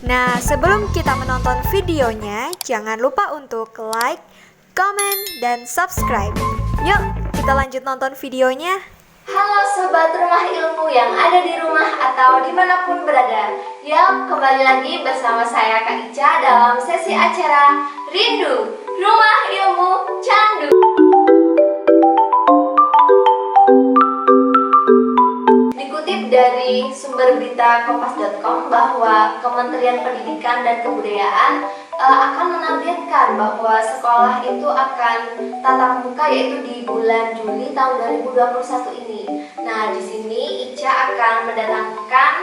Nah, sebelum kita menonton videonya, jangan lupa untuk like, comment, dan subscribe. Yuk, kita lanjut nonton videonya. Halo Sobat Rumah Ilmu yang ada di rumah atau dimanapun berada. Yuk, kembali lagi bersama saya Kak Ica dalam sesi acara Rindu Rumah Ilmu Candu. Dikutip dari sumber berita kompas.com bahwa Kementerian Pendidikan dan Kebudayaan akan menargetkan bahwa sekolah itu akan tatap muka yaitu di bulan Juli tahun 2021 ini. Nah, di sini Ica akan mendatangkan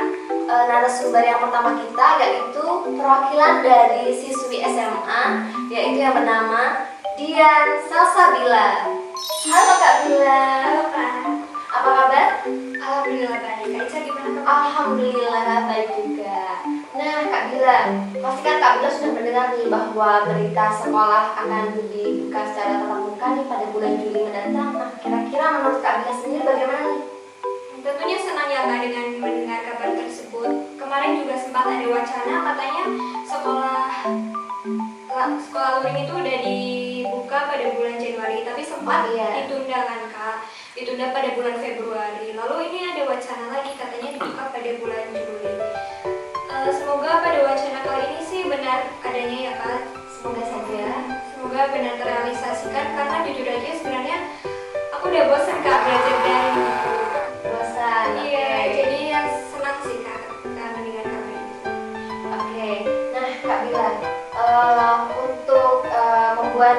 narasumber yang pertama kita, yaitu perwakilan dari siswi SMA, yaitu yang bernama Dian Salsabila. Halo Kak Bila. Halo Kak. Apa kabar? Alhamdulillah baik. Kak Ica gimana kabar? Alhamdulillah baik juga. Nah Kak Bila, pasti kan Kak Bila sudah mendengar nih bahwa berita sekolah akan dibuka secara tatap muka nih pada bulan Juli mendatang. Nah, kira-kira menurut Kak Bila sendiri bagaimana nih? Tentunya senang ya Kak dengan mendengar kabar tersebut. Kemarin juga sempat ada wacana katanya sekolah luring itu udah dibuka pada bulan Januari, tapi sempat ditunda kan Kak. Ditunda pada bulan Februari. Lalu ini ada wacana lagi katanya dibuka pada bulan Juli. Semoga pada wacana kali ini sih benar adanya ya Kak. Semoga saja. Semoga benar terrealisasikan, karena jujur aja sebenarnya aku udah bosan Kak belajar daring gitu. Bosan. Iya, Oke. jadi ya senang sih Kak mendengar kabar ini. Oke. Nah Kak Bila, untuk membuat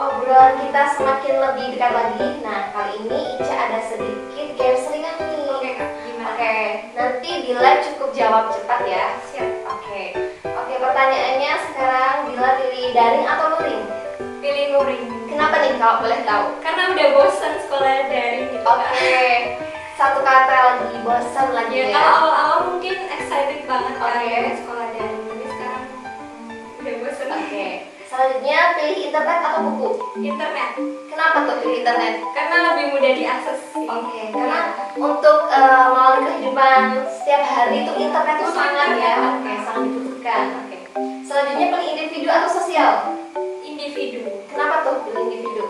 obrolan kita semakin lebih dekat lagi, nah kali ini Ica ada sedikit games ringan nih. Oke Kak, gimana? Oke, nanti Bila cukup jawab cepat ya. Siap. Oke, pertanyaannya sekarang Bila pilih daring atau luring? Pilih luring. Kenapa nih kalau boleh tahu? Karena udah bosan sekolah daring gitu Kak. Oke, satu kata lagi, bosan lagi Ya, ya. kalau awal-awal mungkin excited banget Kak Oke. ya sekolah daring, tapi sekarang udah bosan. Oke, selanjutnya pilih internet atau buku? Internet. Kenapa tuh pilih internet? Karena lebih mudah diakses sih. Oke, karena untuk melalui kehidupan setiap hari itu internet itu sangat ya, sangat dibutuhkan. Oke. Selanjutnya pilih individu atau sosial? Individu. Kenapa tuh pilih individu?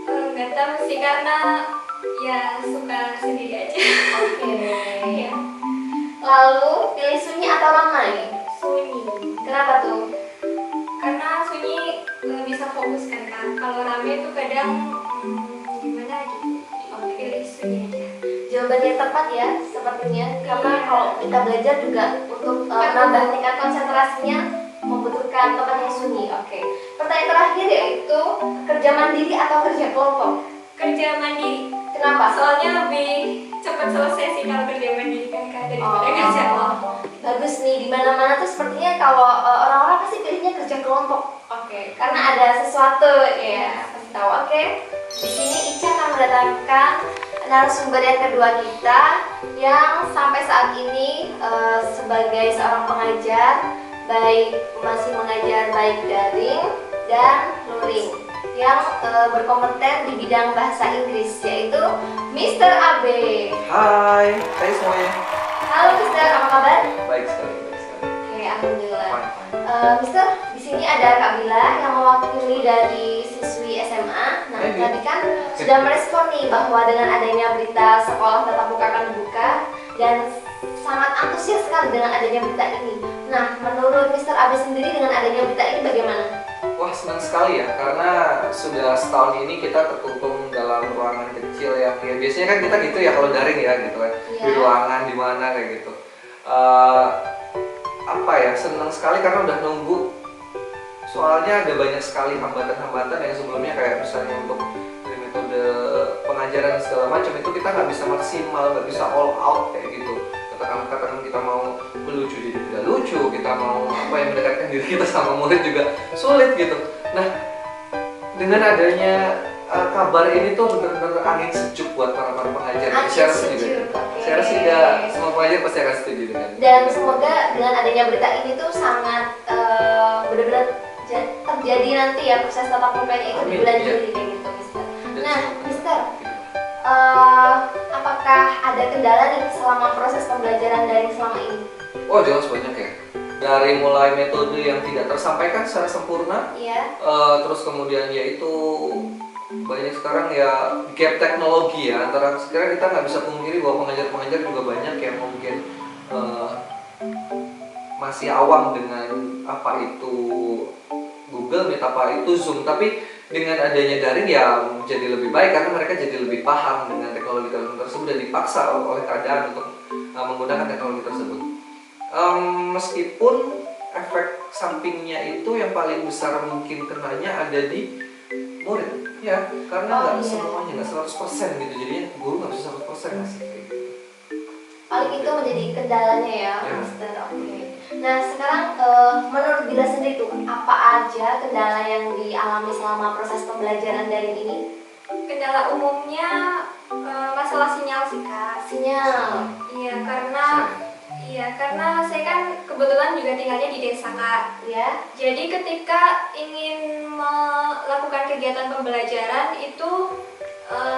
Nggak tahu sih, karena ya suka sendiri aja. Oke. Ya, Lalu pilih sunyi atau ramai? sunyi. Kenapa tuh? Karena sunyi bisa fokus kan Kak. Kalau rame itu kadang gimana gitu. Pilih sunyi aja. Jawaban yang tepat ya sepertinya, karena kalau kita belajar juga untuk menambah tingkat konsentrasinya membutuhkan tempat yang sunyi. Oke. Pertanyaan terakhir yaitu kerja mandiri atau kerja kelompok? Kerja mandiri. Kenapa? Soalnya lebih cepat selesai sih kalau kerja mandiri kan Kak, daripada kerja kelompok. Bagus nih, di mana-mana tuh sepertinya kalau orang-orang pasti pilihnya kerja kelompok. Oke. Karena ada sesuatu ya, pasti tahu. Oke. Di sini Ica akan mendatangkan narasumber yang kedua kita yang sampai saat ini sebagai seorang pengajar, baik masih mengajar baik daring dan luring, yang berkompeten di bidang bahasa Inggris, yaitu Mr. Abe. Hai semuanya. Halo Mr. apa kabar? Baik sekali. Oke, alhamdulillah. Fine. Mister, di sini ada Kak Bila yang mewakili dari siswi SMA. Nah, tadi kan sudah merespon nih bahwa dengan adanya berita sekolah tatap muka akan dibuka dan sangat antusias sekali dengan adanya berita ini. Nah, menurut Mister Abe sendiri dengan adanya berita ini bagaimana? Wah, senang sekali ya, karena sudah setahun ini kita terkungkung dalam ruangan kecil ya. Ya biasanya kan kita gitu ya kalau daring ya gitu kan. Iya. Di ruangan di mana kayak gitu. Apa ya, senang sekali karena udah nunggu. Soalnya ada banyak sekali hambatan-hambatan yang sebelumnya kayak misalnya untuk dari metode pengajaran segala macam itu kita nggak bisa maksimal, nggak bisa all out kayak gitu. Katakan kita mau melucu jadi tidak lucu, kita mau apa yang mendekatkan diri kita sama murid juga sulit gitu. Nah, dengan adanya kabar ini tuh benar-benar angin sejuk buat para pengajar. Saya rasa juga. Saya rasa juga semua pengajar pasti akan setuju dengan. Dan semoga dengan adanya berita ini tuh sangat benar-benar terjadi nanti ya proses tatap mukanya itu di bulan Juli kayak gitu, Mister. Nah, Mister, apakah ada kendala nih selama proses pembelajaran daring selama ini? Oh jelas banyak ya. dari mulai metode yang tidak tersampaikan secara sempurna, Iya. terus kemudian yaitu banyak sekarang ya gap teknologi ya antara sekarang kita nggak bisa pungkiri bahwa pengajar-pengajar juga banyak yang mungkin masih awam dengan apa itu Google Meet, apa itu Zoom, tapi dengan adanya daring ya jadi lebih baik karena mereka jadi lebih paham dengan teknologi tersebut dan dipaksa oleh keadaan untuk menggunakan teknologi tersebut. Meskipun efek sampingnya itu yang paling besar mungkin kenanya ada di murid ya, karena nggak semuanya, nggak 100% gitu, jadinya guru nggak bisa 100% ngasih kayak gitu. Paling itu menjadi kendalanya ya, Mister. Oke. Nah sekarang menurut Bila sendiri tuh apa aja kendala yang dialami selama proses pembelajaran daring ini? Kendala umumnya masalah sinyal sih Kak. Sinyal. Iya, karena saya kan kebetulan juga tinggalnya di desa Kak. Ya. Jadi ketika ingin melakukan kegiatan pembelajaran itu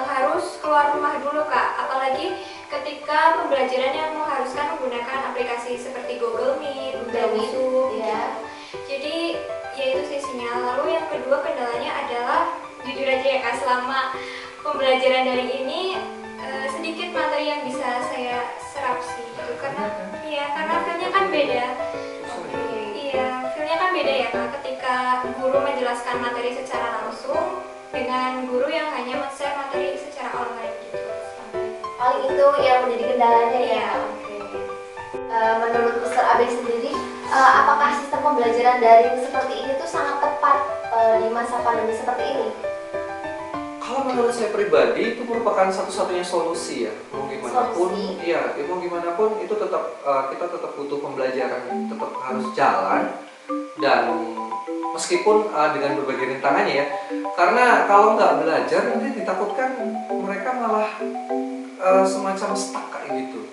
harus keluar rumah dulu Kak. Apalagi ketika pembelajaran yang mengharuskan menggunakan aplikasi seperti Google Meet, Google Zoom. Ya. Jadi ya itu sih sinyal. Lalu yang kedua kendalanya adalah jujur aja ya Kak, selama pembelajaran daring ini sedikit materi yang bisa saya serap sih gitu. Karena feel-nya kan beda. Iya, feel-nya kan beda ya Kak, ketika guru menjelaskan materi secara langsung dengan guru yang hanya men-share materi secara online gitu. Paling itu yang menjadi kendalanya ya. Oke. Menurut Mr. Abe sendiri, apakah sistem pembelajaran daring seperti ini tuh sangat tepat di masa pandemi seperti ini? Kalau menurut saya pribadi itu merupakan satu-satunya solusi ya, mau gimana pun, iya, mau gimana pun itu tetap kita tetap butuh pembelajaran, tetap harus jalan dan meskipun dengan berbagai rintangannya ya, karena kalau nggak belajar nanti ditakutkan mereka malah semacam stuck kayak gitu.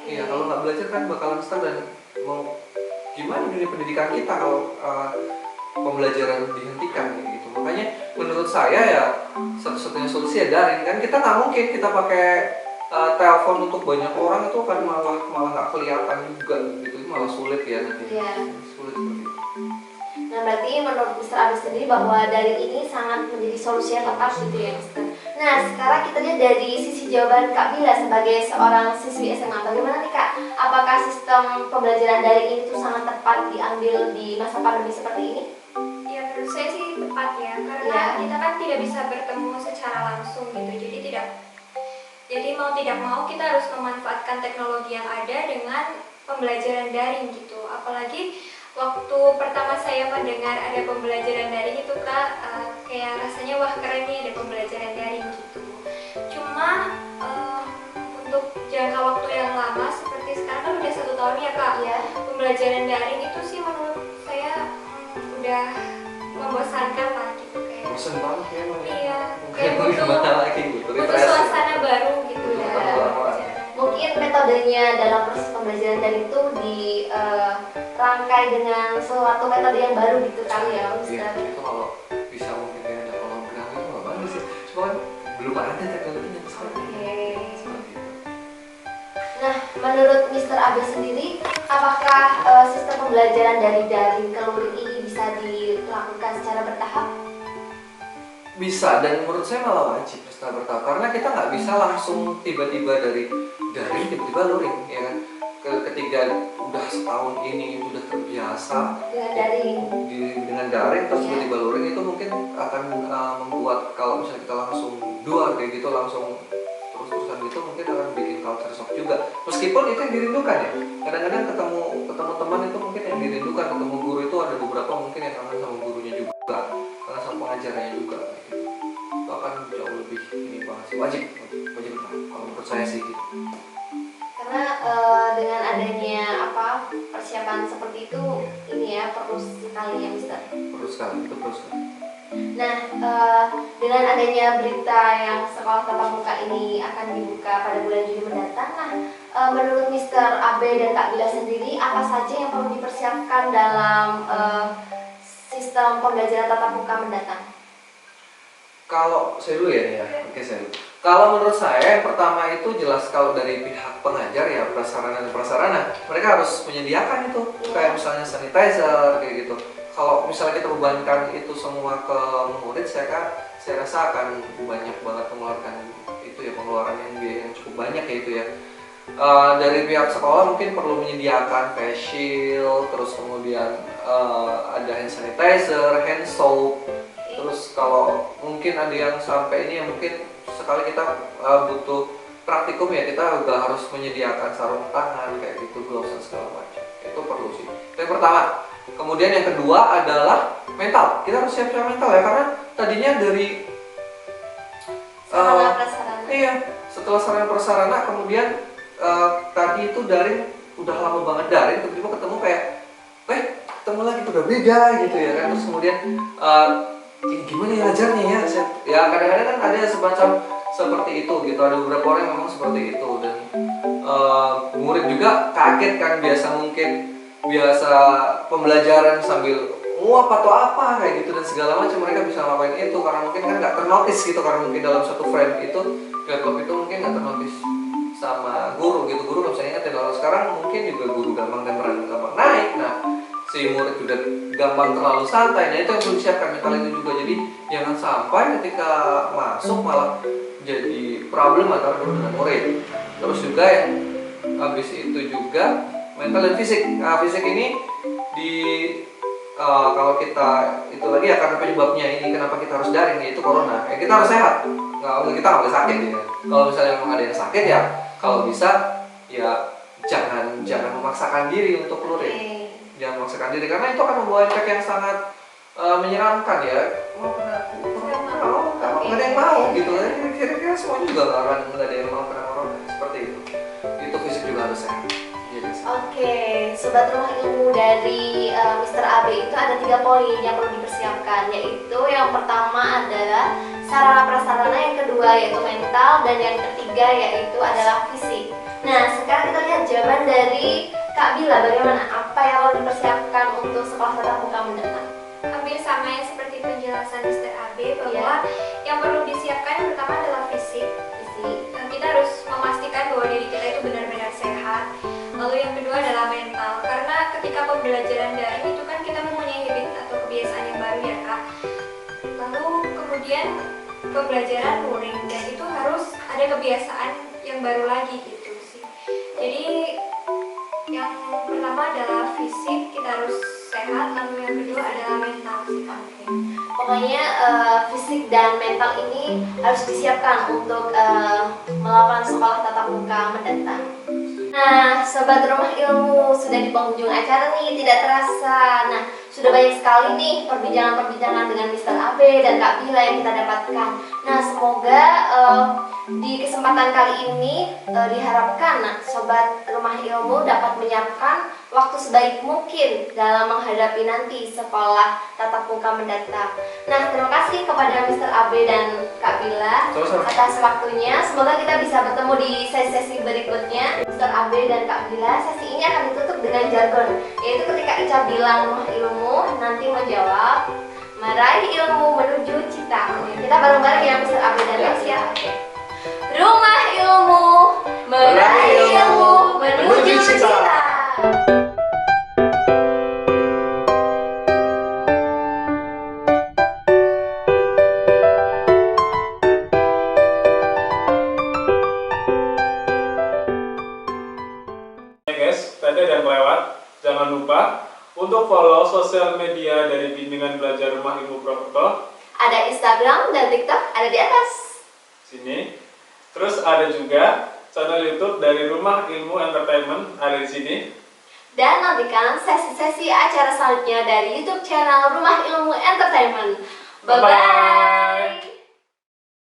Iya, kalau nggak belajar kan bakalan stuck dan mau gimana dunia pendidikan kita kalau pembelajaran dihentikan kayak gitu. Makanya menurut saya ya satu-satunya solusi ya daring. Kan kita nggak mungkin kita pakai telepon untuk banyak orang, itu kan malah nggak kelihatan juga gitu, malah sulit ya nanti. Iya. Sulit seperti itu. Nah berarti menurut Mr. Abe sendiri bahwa daring ini sangat menjadi solusi yang tepat gitu ya Mr. Nah sekarang kita lihat dari sisi jawaban Kak Bila sebagai seorang siswi SMA. Bagaimana nih Kak? Apakah sistem pembelajaran daring ini tuh sangat tepat diambil di masa pandemi seperti ini? Ya menurut saya sih tepat ya, karena kita kan tidak bisa bertemu secara langsung gitu. Jadi mau tidak mau kita harus memanfaatkan teknologi yang ada dengan pembelajaran daring gitu. Apalagi waktu pertama saya mendengar ada pembelajaran daring itu Kak, kayak rasanya wah keren nih ada pembelajaran daring gitu. Cuma untuk jangka waktu yang lama seperti sekarang kan udah 1 tahun ya Kak. Iya. Pembelajaran daring itu sih menurut saya udah membosankan lah gitu kayak. Bosan banget ya emang. Iya. Kayak gimana lagi gitu. Butuh suasana baru gitu ya. Mungkin metodenya dalam proses pembelajaran daring itu dirangkai dengan suatu metode yang baru gitu kali ya Mr. Iya, itu kalau bisa mungkin kayak ada kolam renang itu nggak bagus sih. Cuma kan belum ada teknologinya sekarang. Seperti itu. Nah, menurut Mr. Abe sendiri, apakah sistem pembelajaran dari daring ke luring ini bisa dilakukan secara bertahap? Bisa, dan menurut saya malah wajib secara bertahap karena kita nggak bisa langsung tiba-tiba dari daring tiba-tiba luring ya kan. Ketika udah setahun ini udah terbiasa dengan daring terus tiba-tiba luring, itu mungkin akan membuat kalau misalnya kita langsung kayak gitu langsung terus-terusan gitu mungkin akan bikin culture shock juga, meskipun itu yang dirindukan ya. Kadang-kadang ketemu teman itu mungkin yang dirindukan, ketemu guru itu ada beberapa mungkin yang kangen sama gurunya juga, kangen sama pengajarnya juga gitu. Itu akan jauh lebih ini banget sih, wajib kalau menurut saya sih gitu. Karena dengan adanya persiapan seperti itu ini ya perlu sekali ya Mister. Perlu sekali. Nah dengan adanya berita yang sekolah tatap muka ini akan dibuka pada bulan Juli mendatang, nah menurut Mister Abe dan Kak Bila sendiri apa saja yang perlu dipersiapkan dalam sistem pembelajaran tatap muka mendatang? Kalau saya dulu ya, oke saya dulu. Kalau menurut saya yang pertama itu jelas kalau dari pihak pengajar ya prasarana dan prasarana mereka harus menyediakan itu kayak misalnya sanitizer kayak gitu. Kalau misalnya kita bebankan itu semua ke murid, saya rasa akan banyak banget mengeluarkan itu ya pengeluaran yang biaya yang cukup banyak ya itu ya. Dari pihak sekolah mungkin perlu menyediakan face shield, terus kemudian ada hand sanitizer, hand soap. Terus kalau mungkin ada yang sampai ini yang mungkin sekali kita butuh praktikum ya kita juga harus menyediakan sarung tangan kayak gitu, gloves dan segala macam. Itu perlu sih. Itu yang pertama. Kemudian yang kedua adalah mental. Kita harus siap-siap mental ya karena tadinya dari Sarana prasarana. iya, setelah sarana prasarana kemudian tadi itu daring udah lama banget daring tiba-tiba ketemu kayak ketemu lagi udah beda gitu ya kan. Terus kemudian gimana ya ajarnya ya? Ya kadang-kadang kan ada semacam seperti itu gitu. Ada beberapa orang yang memang seperti itu dan murid juga kaget kan biasa pembelajaran sambil nguap atau apa kayak gitu dan segala macam mereka bisa ngapain itu karena mungkin kan nggak ternotis gitu karena mungkin dalam satu frame itu laptop itu mungkin nggak ternotis sama guru gitu. Guru nggak bisa ingetin. Kalau sekarang mungkin juga guru gampang naik. Nah si murid juga gampang terlalu santai. Nah itu yang perlu disiapkan mental itu juga. Jadi jangan sampai ketika masuk malah jadi problem antara guru dengan murid. Terus juga yang habis itu juga mental dan fisik. Nah fisik ini kalau kita itu lagi ya karena penyebabnya ini kenapa kita harus daring yaitu corona. Ya kita harus sehat. Kita nggak boleh sakit ya. Kalau misalnya memang ada yang sakit ya kalau bisa ya jangan memaksakan diri untuk luring. Jangan memaksakan diri karena itu akan membawa efek yang sangat menyeramkan ya. Nggak ada yang mau gitu. Kira-kira semuanya juga nggak ada yang mau kena corona seperti itu. Itu fisik juga harus sehat. Oke, sobat rumah ilmu dari Mr. AB itu ada 3 poin yang perlu dipersiapkan, yaitu yang pertama adalah sarana prasarana, yang kedua yaitu mental, dan yang ketiga yaitu adalah fisik. Nah, sekarang kita lihat jawaban dari Kak Bila, bagaimana apa yang perlu dipersiapkan untuk sekolah tatap muka mendatang? Hampir sama yang seperti penjelasan Mr. AB bahwa yang perlu disiapkan yang pertama adalah fisik. Kita harus memastikan bahwa diri kita itu benar-benar sehat. Lalu yang kedua adalah mental, karena ketika pembelajaran daring itu kan kita mempunyai habit atau kebiasaan yang baru ya Kak. Lalu kemudian pembelajaran luring dan itu harus ada kebiasaan yang baru lagi gitu sih. Jadi yang pertama adalah fisik, kita harus sehat, lalu yang kedua adalah mental sih Kak. Pokoknya fisik dan mental ini harus disiapkan untuk melakukan sekolah tatap muka mendatang. Nah, sobat rumah ilmu, sudah di penghujung acara nih, tidak terasa. Nah, sudah banyak sekali nih perbincangan-perbincangan dengan Mr. AB dan Kak Bila yang kita dapatkan. Nah, semoga di kesempatan kali ini diharapkan sobat rumah ilmu dapat menyiapkan waktu sebaik mungkin dalam menghadapi nanti sekolah tatap muka mendatang. Nah, terima kasih kepada Mr. AB dan Kak Bila atas waktunya. Semoga kita bisa bertemu di sesi-sesi berikutnya. Mr. AB dan Kak Bila, sesi ini akan ditutup dengan jargon, yaitu ketika Ica bilang rumah ilmu, nanti menjawab meraih ilmu menuju cita. Kita bareng-bareng ya Mr. AB dan Kak Bila. Rumah ilmu, meraih ilmu menuju cita. Tadi ada yang kelewat, jangan lupa untuk follow sosial media dari Bimbingan Belajar Rumah Ilmu Purwokerto. Ada Instagram dan TikTok ada di atas Sini. Terus ada juga channel YouTube dari Rumah Ilmu Entertainment ada di sini. dan nantikan sesi-sesi acara selanjutnya dari YouTube channel Rumah Ilmu Entertainment. Bye-bye.